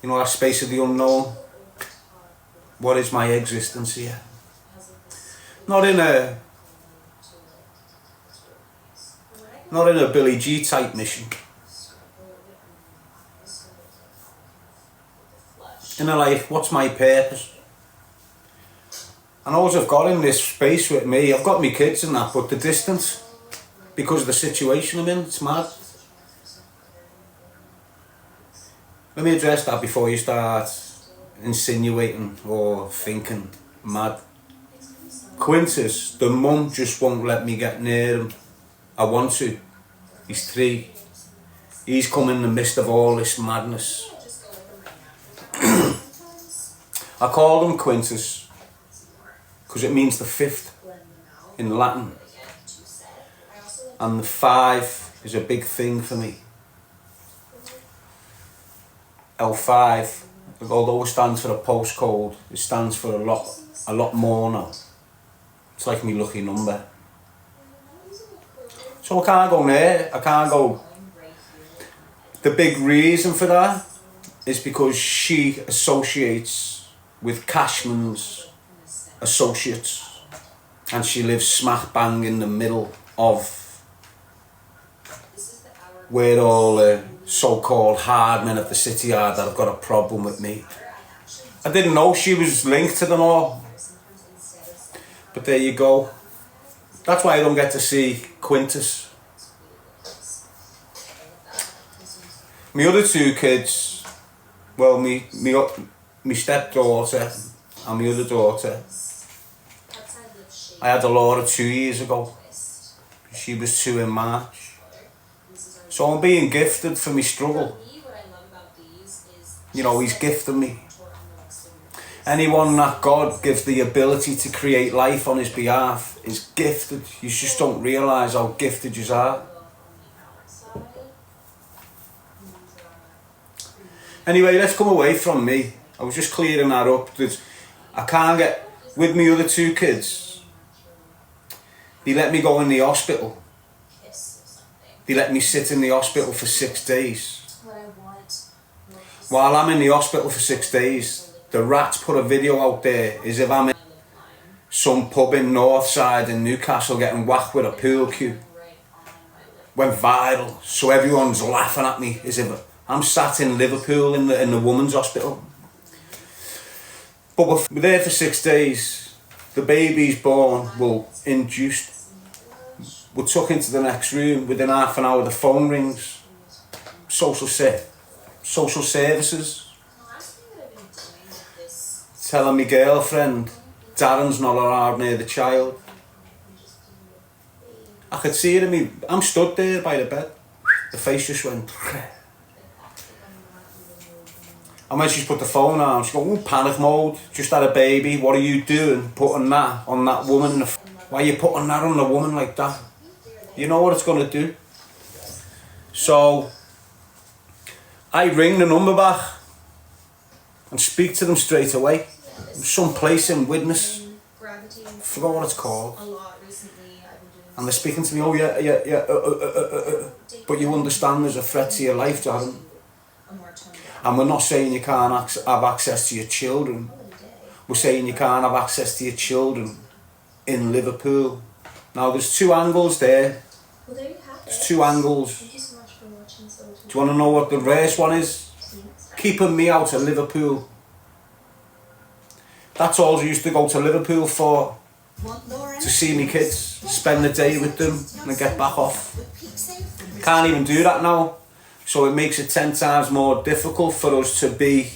You know, that space of the unknown. What is my existence here? Not in a Billy G type mission. In a like, what's my purpose? And all I've got in this space with me, I've got my kids and that, but the distance, because of the situation I'm in, it's mad. Let me address that before you start insinuating or thinking mad. Quintus, the mum just won't let me get near him. I want to. He's 3. He's come in the midst of all this madness. I call him Quintus because it means the 5th in Latin. And the 5 is a big thing for me. L5, although it stands for a postcode, it stands for a lot more now. It's like my lucky number. So I can't go there, I can't go. The big reason for that is because she associates with Cashman's associates, and she lives smack bang in the middle of where all the so-called hard men of the city are that have got a problem with me. I didn't know she was linked to them all, but there you go. That's why I don't get to see Quintus. My other 2 kids, well, my stepdaughter and my other daughter, I had Laura 2 years ago. She was 2 in March. So I'm being gifted for my struggle. You know, he's gifted me. Anyone that God gives the ability to create life on his behalf is gifted. You just don't realise how gifted you are. Anyway, let's come away from me. I was just clearing that up. I can't get, with my other 2 kids, they let me go in the hospital. They let me sit in the hospital for 6 days. While I'm in the hospital for 6 days, the rats put a video out there as if I'm in some pub in Northside in Newcastle getting whacked with a pool cue. Went viral, so everyone's laughing at me as if I'm sat in Liverpool in the women's hospital. But we're there for 6 days. The baby's born, well, induced. We're took into the next room. Within half an hour the phone rings. Social services. Telling my girlfriend Darren's not allowed near the child. I could see it in me. I'm stood there by the bed. The face just went. And when she's put the phone on, she's going, panic mode, just had a baby, what are you doing putting that on that woman? Why are you putting that on a woman like that? You know what it's going to do. So I ring the number back and speak to them straight away. Some place in Widnes, I forgot what it's called. And they're speaking to me, oh yeah, but you understand there's a threat to your life, Darren. And we're not saying you can't have access to your children. We're saying you can't have access to your children in Liverpool. Now there's 2 angles there. There's 2 angles. Do you want to know what the rarest one is? Keeping me out of Liverpool. That's all I used to go to Liverpool for. To see me kids, spend the day with them and get back off. Can't even do that now. So it makes it 10 times more difficult for us to be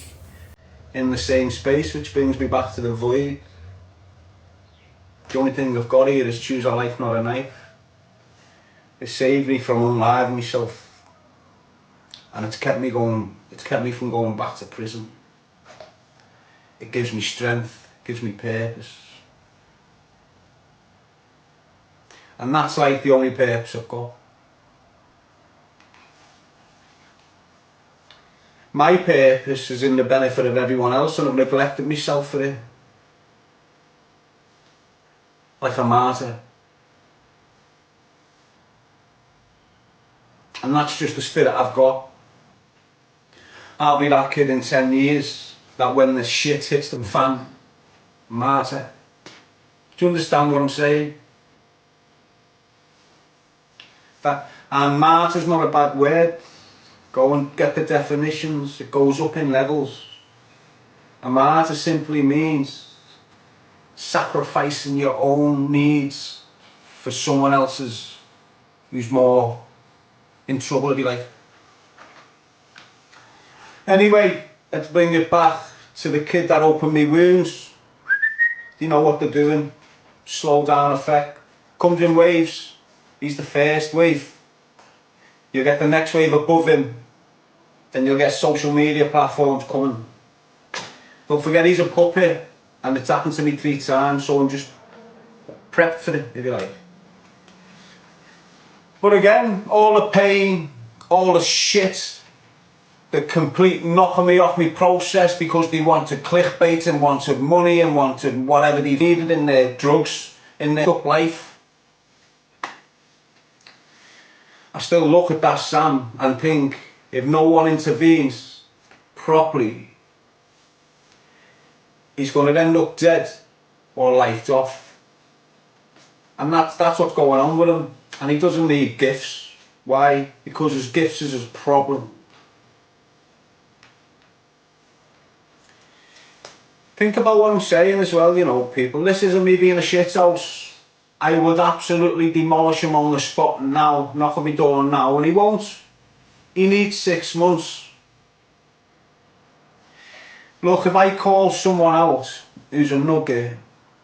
in the same space, which brings me back to the void. The only thing I've got here is choose a life, not a knife. It saved me from unliving myself, and it's kept me from going back to prison. It gives me strength, it gives me purpose. And that's like the only purpose I've got. My purpose is in the benefit of everyone else, and I've neglected myself for it. Like a martyr. And that's just the spirit I've got. I'll be that kid in 10 years that when the shit hits the fan, martyr. Do you understand what I'm saying? And martyr's not a bad word. Go and get the definitions. It goes up in levels. A martyr simply means sacrificing your own needs for someone else's who's more in trouble, if you like. Anyway, let's bring it back to the kid that opened me wounds. You know what they're doing. Slow down effect. Comes in waves. He's the first wave. You get the next wave above him. Then you'll get social media platforms coming. Don't forget he's a puppet. And it's happened to me 3 times, so I'm just prepped for it, if you like. But again, all the pain, all the shit, the complete knocking me off my process because they wanted clickbait and wanted money and wanted whatever they needed in their drugs, in their life. I still look at that Sam and think, if no one intervenes properly, he's going to end up dead or lifed off. And that's what's going on with him. And he doesn't need gifts. Why? Because his gifts is his problem. Think about what I'm saying as well, you know, people. This isn't me being a shithouse. I would absolutely demolish him on the spot now, knock on my door now, and he won't. He needs 6 months. Look, if I call someone out who's a nugget,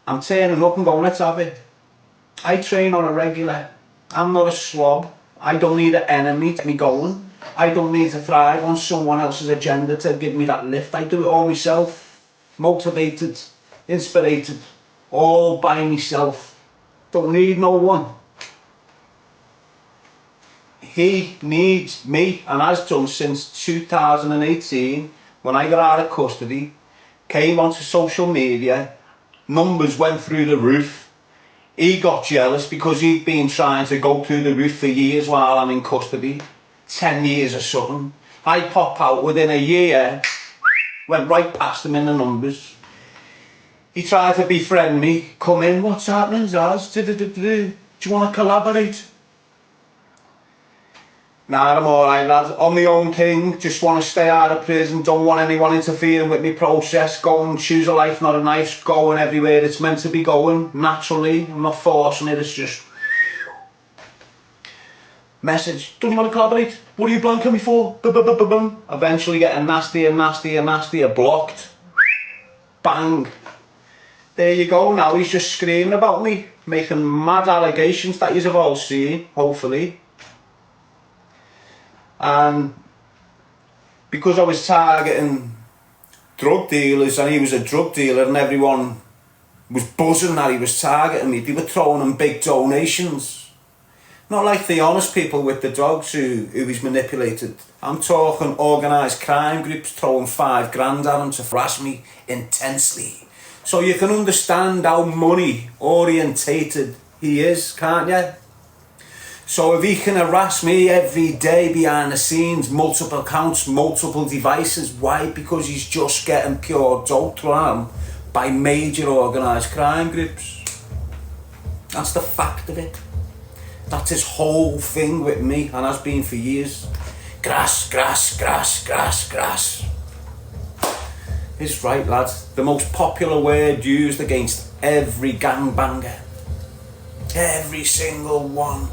I'm turning up and going, let's have it. I train on a regular. I'm not a slob. I don't need an enemy to get me going. I don't need to thrive on someone else's agenda to give me that lift. I do it all myself. Motivated, inspirated, all by myself. Don't need no one. He needs me, and has done since 2018 when I got out of custody, came onto social media, numbers went through the roof. He got jealous because he'd been trying to go through the roof for years while I'm in custody, 10 years or something. I pop out within a year, went right past him in the numbers. He tried to befriend me, come in, what's happening, Zaz? Do you want to collaborate? Nah, I'm alright, lad. On my own thing, just want to stay out of prison, don't want anyone interfering with my process. Go and choose a life, not a knife. Going everywhere it's meant to be going, naturally. I'm not forcing it, it's just... Message, don't you want to collaborate? What are you blanking me for? Boom. Eventually getting nastier, blocked. Bang. There you go, now he's just screaming about me, making mad allegations that you've all seen, hopefully. And because I was targeting drug dealers and he was a drug dealer and everyone was buzzing that he was targeting me, they were throwing him big donations. Not like the honest people with the dogs who he's manipulated. I'm talking organised crime groups throwing $5 grand at him to harass me intensely. So you can understand how money orientated he is, can't you? So if he can harass me every day behind the scenes, multiple accounts, multiple devices, why? Because he's just getting pure dope thrown by major organised crime groups. That's the fact of it. That's his whole thing with me, and has been for years. Grass. He's right, lads. The most popular word used against every gangbanger. Every single one.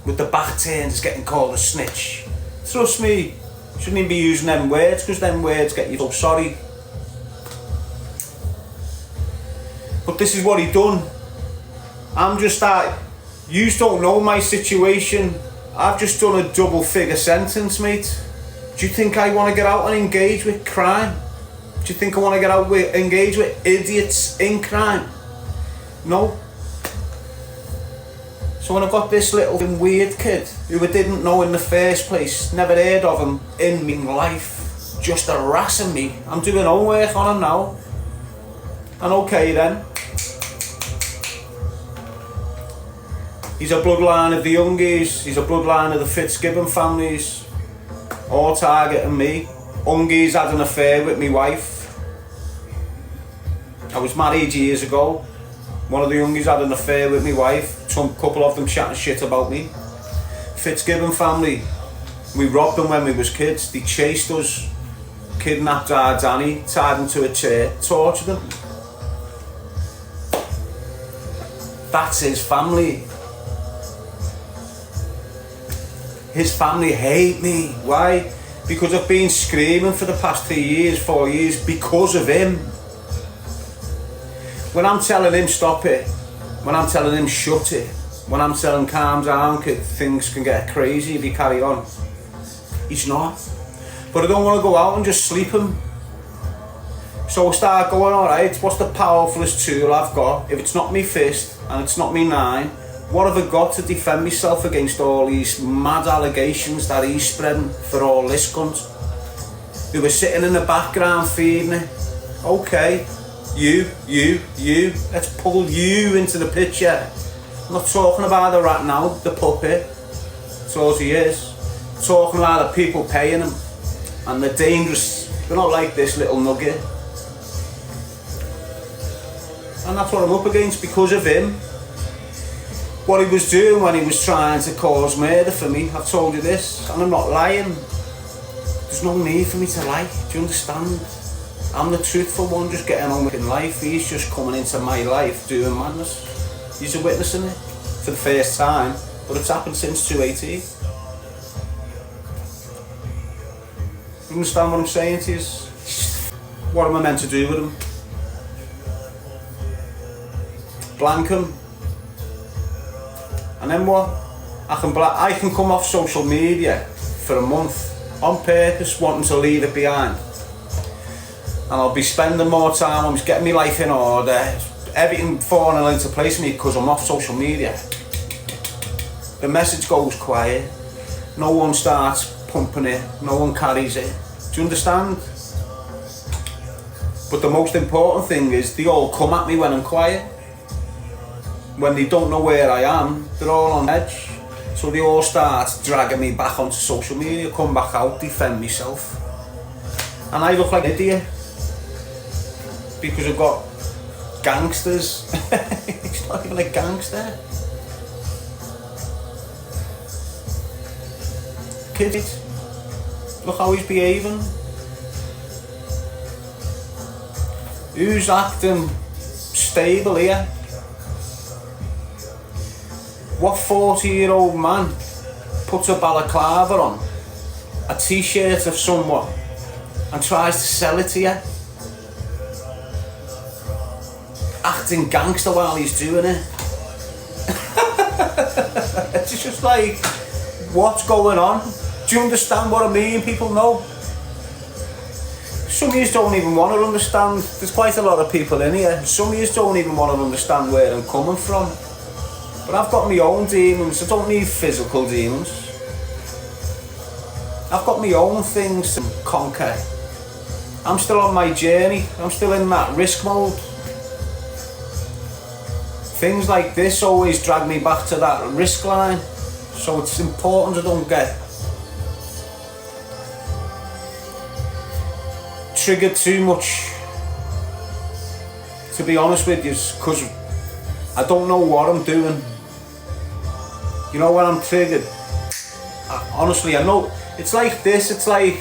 With the back turned is getting called a snitch. Trust me, shouldn't even be using them words, because them words get you so sorry. But this is what he done. I'm just that. You don't know my situation. I've just done a double figure sentence, mate. Do you think I want to get out and engage with crime? Do you think I want to get out with engage with idiots in crime? No. So when I've got this little weird kid who I didn't know in the first place, never heard of him in my life, just harassing me, I'm doing homework on him now. And okay then. He's a bloodline of the Ungis, he's a bloodline of the Fitzgibbons families, all targeting me. Ungis had an affair with my wife. I was married years ago. One of the Ungis had an affair with my wife. Some couple of them chatting shit about me. Fitzgibbons family, we robbed them when we was kids. They chased us, kidnapped our Danny, tied him to a chair, tortured him. That's his family. His family hate me. Why? Because I've been screaming for the past 3 years, 4 years, because of him. When I'm telling him stop it, when I'm telling him shut it, when I'm telling him calm down, things can get crazy if you carry on, he's not. But I don't want to go out and just sleep him. So I start going, alright, what's the powerfulest tool I've got? If it's not me fist and it's not me nine, what have I got to defend myself against all these mad allegations that he's spreading for all this cunt? Who were sitting in the background feeding it. Okay, you, let's pull you into the picture. I'm not talking about the rat now, the puppet. That's all he is. I'm talking about the people paying him. And they're dangerous. They're not like this little nugget. And that's what I'm up against because of him. What he was doing when he was trying to cause murder for me, I've told you this, and I'm not lying. There's no need for me to lie, do you understand? I'm the truthful one, just getting on with life. He's just coming into my life doing madness. He's a witness in it for the first time, but it's happened since 2018. You understand what I'm saying to you? What am I meant to do with him? Blank him? And then what? I can come off social media for a month on purpose, wanting to leave it behind. And I'll be spending more time, I'm just getting my life in order, everything falling into place for me because I'm off social media. The message goes quiet, no one starts pumping it, no one carries it. Do you understand? But the most important thing is they all come at me when I'm quiet. When they don't know where I am, they're all on edge. So they all start dragging me back onto social media, come back out, defend myself. And I look like an idiot. Because I've got gangsters. He's not even a gangster. Kid, look how he's behaving. Who's acting stable here? What 40-year-old man puts a balaclava on, a t-shirt of someone, and tries to sell it to you? Acting gangster while he's doing it. It's just like, what's going on? Do you understand what I mean? People know. Some of you don't even want to understand. There's quite a lot of people in here. Some of you don't even want to understand where I'm coming from. But I've got my own demons. I don't need physical demons. I've got my own things to conquer. I'm still on my journey. I'm still in that risk mode. Things like this always drag me back to that risk line. So it's important I don't get triggered too much, to be honest with you, because I don't know what I'm doing. You know, when I'm triggered, honestly, I know it's like this. It's like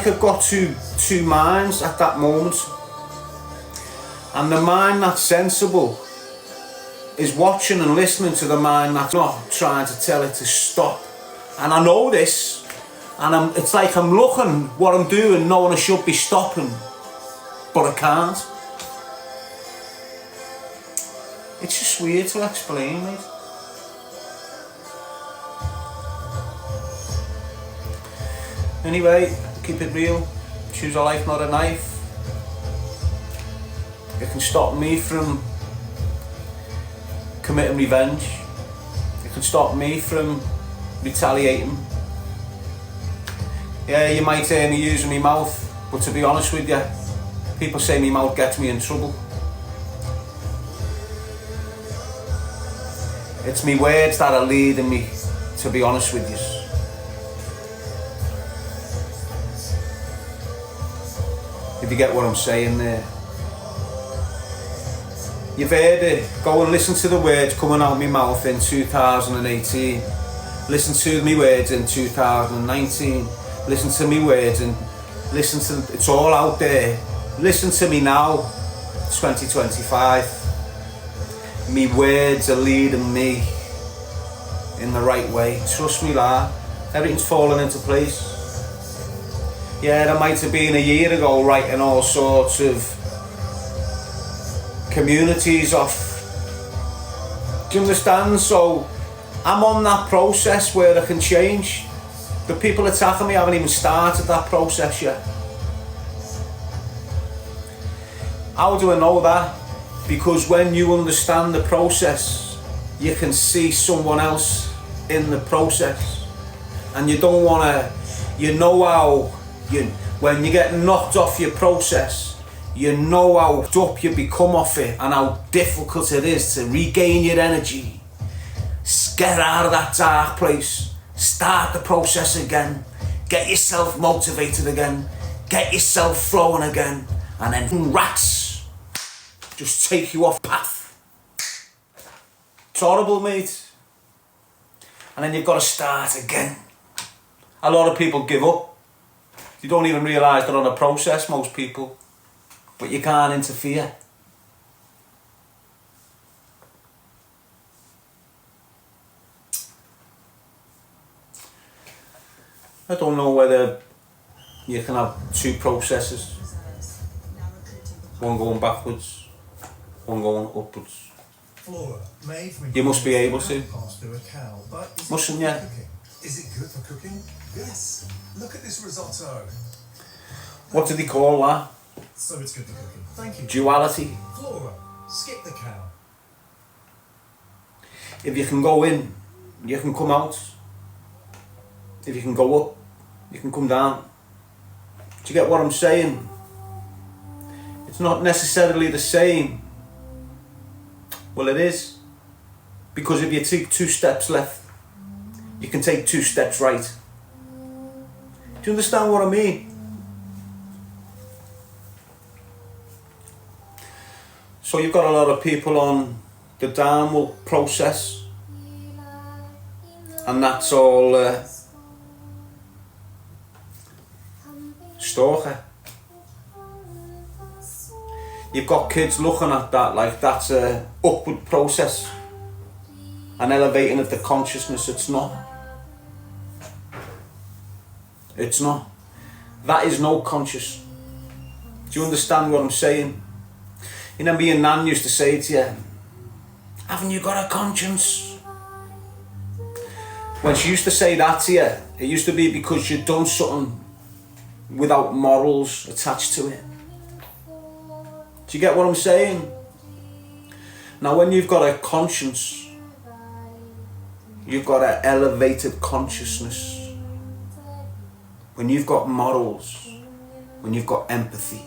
I've got two minds at that moment, and the mind that's sensible is watching and listening to the mind that's not, trying to tell it to stop. And I know this, and it's like I'm looking what I'm doing, knowing I should be stopping, but I can't. It's just weird to explain, mate. Anyway, keep it real. Choose a life, not a knife. It can stop me from committing revenge. It can stop me from retaliating. Yeah, you might hear me using my mouth, but to be honest with you, people say my mouth gets me in trouble. It's me words that are leading me, to be honest with you. If you get what I'm saying there. You've heard it. Go and listen to the words coming out of my mouth in 2018. Listen to me words in 2019. Listen to me words and listen to, it's all out there. Listen to me now, 2025. Me words are leading me in the right way. Trust me, lad. Everything's falling into place. Yeah, that might have been a year ago writing all sorts of communities off. Do you understand? So I'm on that process where I can change. The people attacking me haven't even started that process yet. How do I know that? Because when you understand the process, you can see someone else in the process. And you don't want to, you know how, when you get knocked off your process, you know how up you become off it and how difficult it is to regain your energy. Get out of that dark place, start the process again, get yourself motivated again, get yourself flowing again, and then rats just take you off path. It's horrible, mate. And then you've got to start again. A lot of people give up. You don't even realise they're on a process, most people. But you can't interfere. I don't know whether you can have two processes. One going backwards, one going upwards. You must be able to. Mustn't you? Is it good for cooking? Yes. Look at this risotto. What do they call that? So it's good for cooking. Thank you. Duality. Flora, skip the cow. If you can go in, you can come out. If you can go up, you can come down. Do you get what I'm saying? It's not necessarily the same. Well, it is. Because if you take 2 steps left, you can take 2 steps right. Do you understand what I mean? So you've got a lot of people on the downward process, and that's all stalker. You've got kids looking at that like that's a upward process, an elevating of the consciousness. It's not. It's not. That is no conscious. Do you understand what I'm saying? You know, me and Nan used to say to you, haven't you got a conscience? When she used to say that to you, it used to be because you'd done something without morals attached to it. Do you get what I'm saying? Now when you've got a conscience, you've got an elevated consciousness. When you've got morals, when you've got empathy,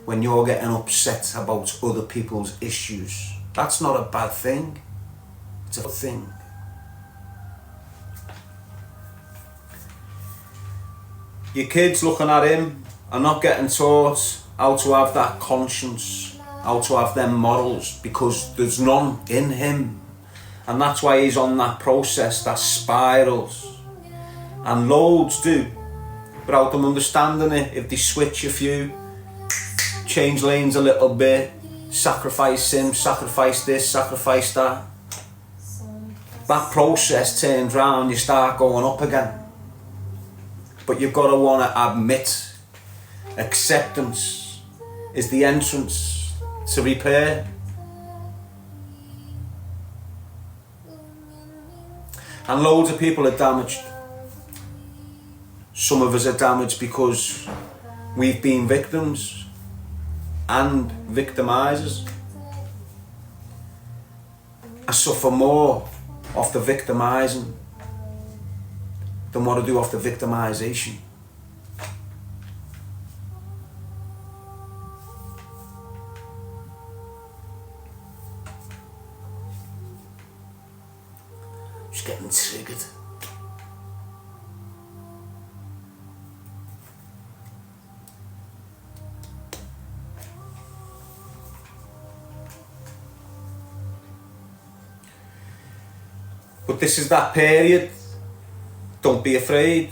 when you're getting upset about other people's issues, that's not a bad thing. It's a good thing. Your kids looking at him are not getting taught how to have that conscience, how to have them morals, because there's none in him. And that's why he's on that process that spirals. And loads do, without them understanding it. If they switch a few, change lanes a little bit, sacrifice him, sacrifice this, sacrifice that, that process turns round, you start going up again. But you've got to want to admit acceptance is the entrance to repair. And loads of people are damaged. Some of us are damaged because we've been victims and victimisers. I suffer more off the victimising than what I do off the victimisation. Just getting triggered. But this is that period. Don't be afraid.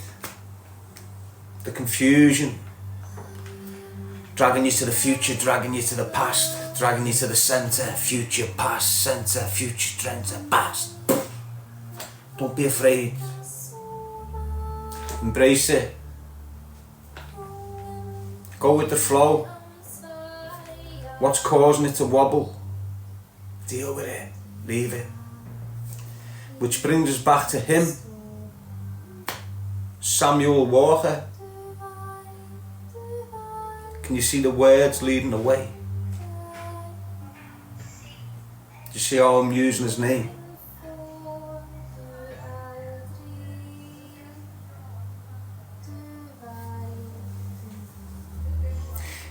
The confusion. Dragging you to the future, dragging you to the past, dragging you to the centre, future, past, centre, future, centre, past. Don't be afraid. Embrace it. Go with the flow. What's causing it to wobble? Deal with it. Leave it. Which brings us back to him. Samuel Walker. Can you see the words leading the way? Do you see how I'm using his name?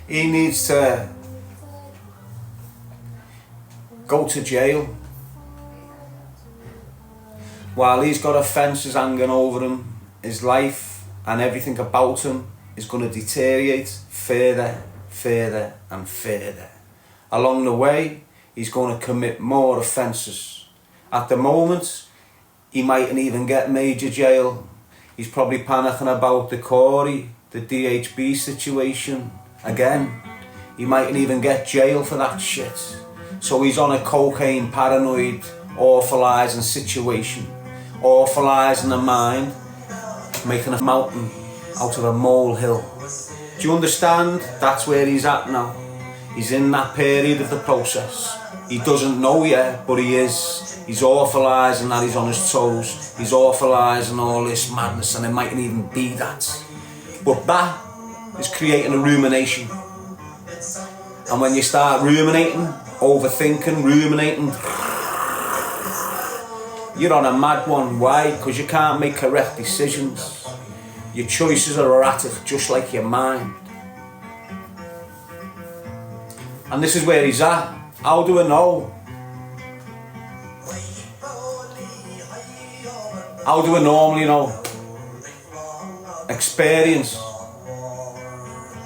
He needs to go to jail while he's got offences hanging over him. His life and everything about him is going to deteriorate further, further and further. Along the way, he's going to commit more offences. At the moment, he mightn't even get major jail. He's probably panicking about the Corey, the DHB situation. Again, he mightn't even get jail for that shit. So he's on a cocaine paranoid, awfulising situation. Awfulising the mind, making a mountain out of a molehill. Do you understand? That's where he's at now. He's in that period of the process. He doesn't know yet, but he is. He's awfulising that he's on his toes. He's awfulising all this madness, and it mightn't even be that. But that is creating a rumination. And when you start ruminating, overthinking, ruminating, you're on a mad one. Why? Because you can't make correct decisions. Your choices are erratic, just like your mind. And this is where he's at. How do I know? How do I normally know? Experience.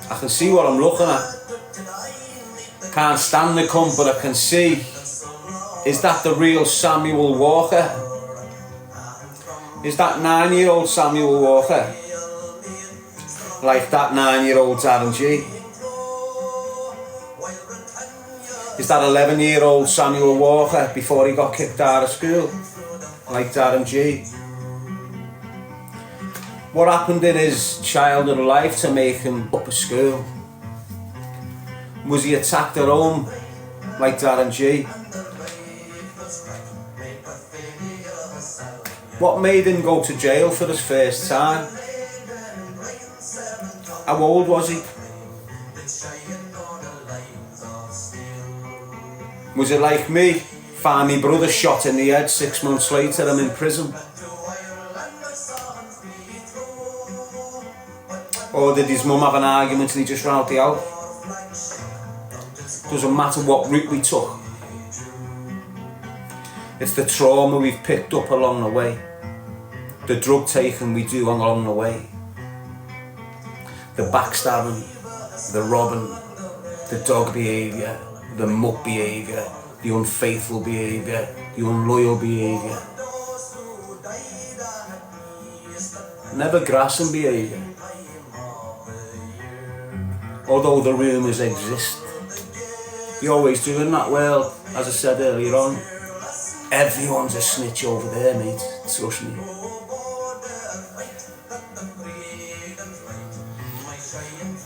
I can see what I'm looking at. Can't stand the cunt, but I can see. Is that the real Samuel Walker? Is that 9-year-old Samuel Walker? Like that 9-year-old Darren G? Is that 11-year-old Samuel Walker before he got kicked out of school? Like Darren G? What happened in his childhood life to make him up at school? Was he attacked at home like Darren G? What made him go to jail for his first time? How old was he? Was it like me? Find me brother shot in the head, 6 months later I'm in prison. Or did his mum have an argument and he just ran out the house? Doesn't matter what route we took. It's the trauma we've picked up along the way. The drug taking we do along the way. The backstabbing, the robbing, the dog behaviour, the muck behaviour, the unfaithful behaviour, the unloyal behaviour. Never grasping behaviour. Although the rumours exist. You always do in that world, as I said earlier on. Everyone's a snitch over there, mate. Trust me.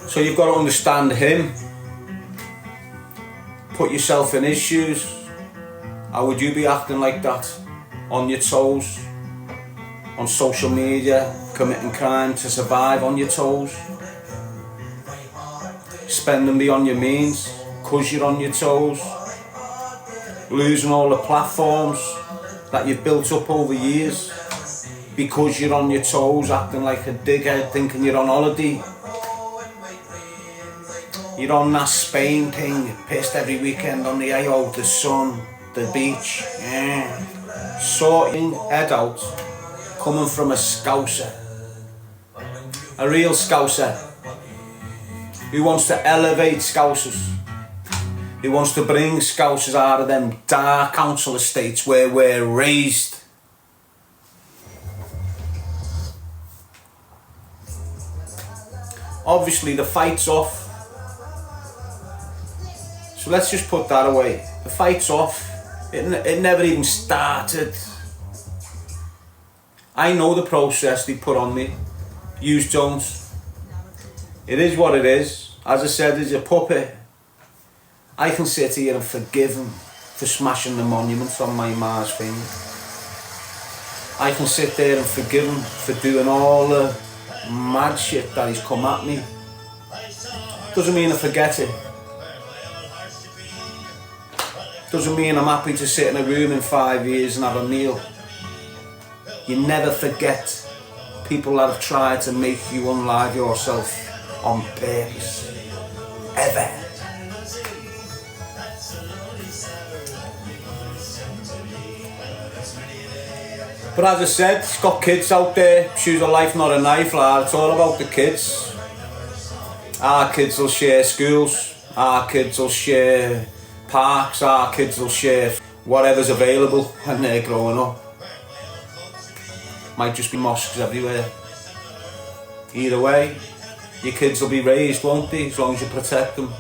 So you've got to understand him. Put yourself in his shoes. How would you be acting like that? On your toes? On social media? Committing crime to survive on your toes? Spending beyond your means? Because you're on your toes? Losing all the platforms that you've built up over years? Because you're on your toes, acting like a dickhead, thinking you're on holiday? You're on that Spain thing, pissed every weekend on the AO, the sun, the beach. Yeah. Sorting head out, coming from a Scouser. A real Scouser. Who wants to elevate Scousers. Who wants to bring Scousers out of them dark council estates where we're raised. obviously the fight's off. So let's just put that away. The fight's off. It never even started. I know the process they put on me. Use Jones. It is what it is. As I said, he's a puppet. I can sit here and forgive him for smashing the monuments on my Mars thing. I can sit there and forgive him for doing all the mad shit that he's come at me. Doesn't mean I forget it. Doesn't mean I'm happy to sit in a room in 5 years and have a meal. You never forget people that have tried to make you unalive yourself on purpose. Ever. But as I said, he's got kids out there. Choose a life, not a knife, lad. It's all about the kids. Our kids will share schools. Our kids will share parks. Our kids will share whatever's available when they're growing up. Might just be mosques everywhere. Either way, your kids will be raised, won't they? As long as you protect them.